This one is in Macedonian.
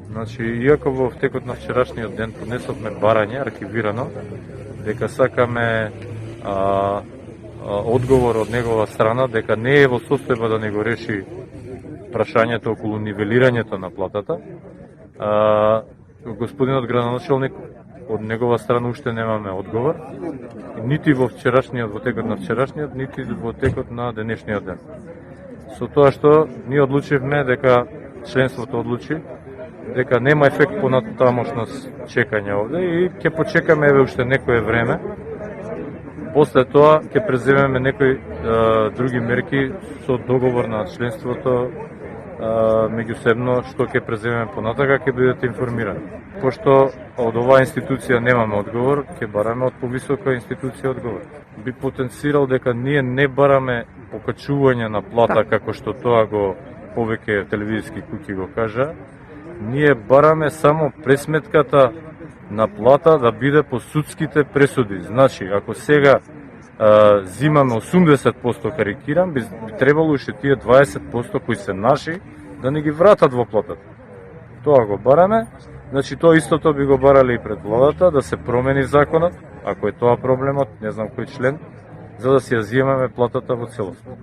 Значи, иако во втекот на вчерашниот ден поднесовме барање архивирано, дека сакаме одговор од негова страна, дека не е во состојба да не го реши прашањето околу нивелирањето на платата. Господинот градоначалник, од негова страна уште немаме одговор, нити во текот на вчерашниот, нити во текот на денешниот ден. Со тоа што ние одлучивме дека членството одлучи дека нема ефект по натамошно чекање овде и ќе почекаме еве уште некое време. После тоа ќе преземеме некои други мерки со договор на членството меѓусебно, што ќе преземеме понатака, ќе бидете информирани. Пошто од оваа институција немаме одговор, ќе бараме од повисока институција одговор. Би потенцирал дека ние не бараме покачување на плата како што тоа го повеќе телевизиски куќи го кажа. Ние бараме само пресметката на плата да биде по судските пресуди. Значи, ако сега зимаме 80%, карикирам, би требало уште тие 20% кои се наши да не ги вратат во платата. Тоа го бараме. Значи, тоа истото би го барали и пред владата, да се промени законот, ако е тоа проблемот, не знам кој член, за да си ја зимаме платата во целост.